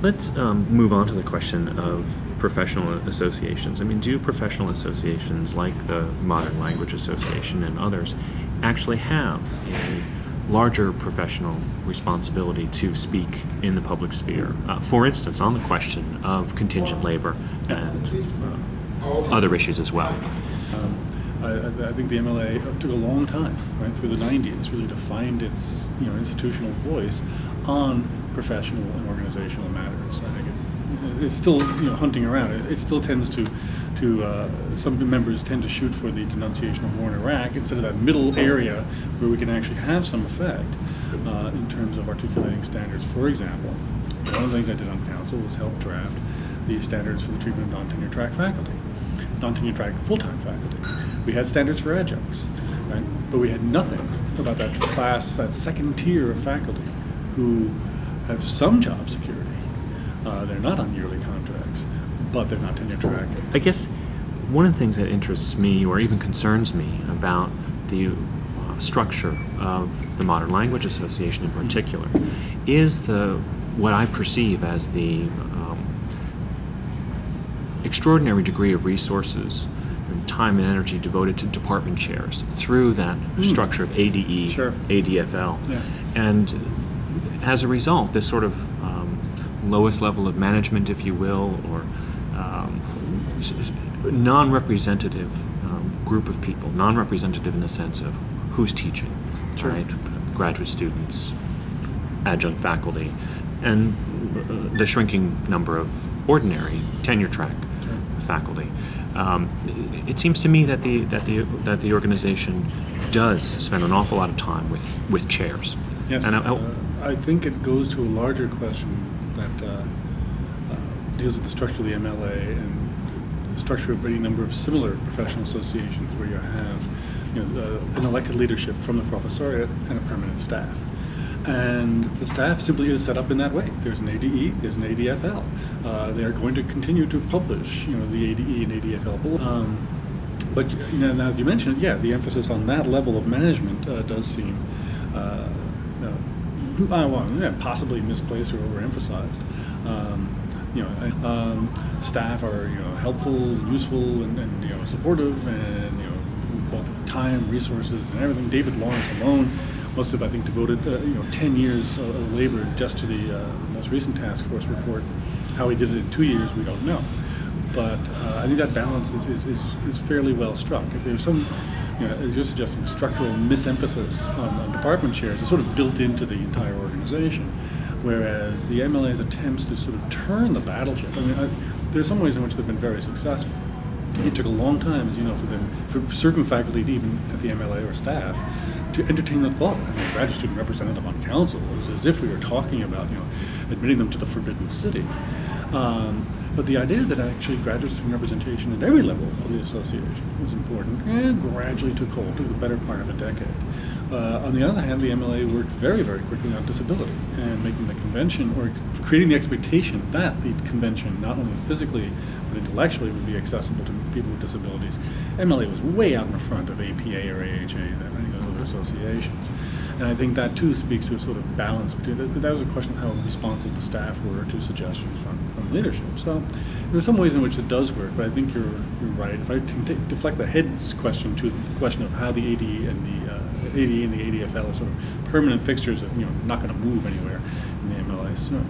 Let's move on to the question of professional associations. I mean, do professional associations like the Modern Language Association and others actually have a larger professional responsibility to speak in the public sphere? For instance, on the question of contingent labor and other issues as well. I think the MLA took a long time, right through the 90s, really to find its institutional voice on professional and organizational matters. I think it's still hunting around. It still tends to some members tend to shoot for the denunciation of war in Iraq instead of that middle area where we can actually have some effect in terms of articulating standards. For example, one of the things I did on council was help draft the standards for the treatment of non-tenure track faculty, non-tenure track full-time faculty. We had standards for adjuncts, right? But we had nothing about that class, that second tier of faculty who have some job security. They're not on yearly contracts, but they're not tenure track. I guess one of the things that interests me or even concerns me about the structure of the Modern Language Association in particular is what I perceive as the extraordinary degree of resources and time and energy devoted to department chairs through that structure of ADE, Sure. ADFL. Yeah. And as a result, this sort of lowest level of management, if you will, or non-representative group of people, non-representative in the sense of who's teaching, Sure. right? Graduate students, adjunct faculty, and the shrinking number of ordinary tenure track faculty. It seems to me that the organization does spend an awful lot of time with chairs. Yes, and I think it goes to a larger question that deals with the structure of the MLA and the structure of any number of similar professional associations where you have an elected leadership from the professoriate and a permanent staff. And the staff simply is set up in that way. There's an ADE, there's an ADFL. They are going to continue to publish, the ADE and ADFL bulletin. But now that you mentioned it, yeah, the emphasis on that level of management does seem possibly misplaced or overemphasized. Staff are helpful, useful, and supportive, and both time, resources, and everything. David Lawrence alone must have, I think, devoted 10 years of labor just to the most recent task force report. How he did it in 2 years, we don't know. But I think that balance is fairly well struck. If there's some, as you're suggesting, structural misemphasis on department chairs, it's sort of built into the entire organization. Whereas the MLA's attempts to sort of turn the battleship, there are some ways in which they've been very successful. It took a long time, as you know, for certain faculty, even at the MLA or staff, to entertain the thought. A graduate student representative on council, it was as if we were talking about, admitting them to the forbidden city. But the idea that actually graduate student representation at every level of the association was important and gradually took hold through the better part of a decade. On the other hand, the MLA worked very, very quickly on disability and making the convention, or creating the expectation that the convention, not only physically but intellectually, would be accessible to people with disabilities. MLA was way out in the front of APA or AHA than any of those other associations. And I think that too speaks to a sort of balance between, that was a question of how responsive the staff were to suggestions from leadership. So there are some ways in which it does work, but I think you're right. If I can deflect the head's question to the question of how the AD and the ADFL are sort of permanent fixtures that not going to move anywhere in the MLA soon.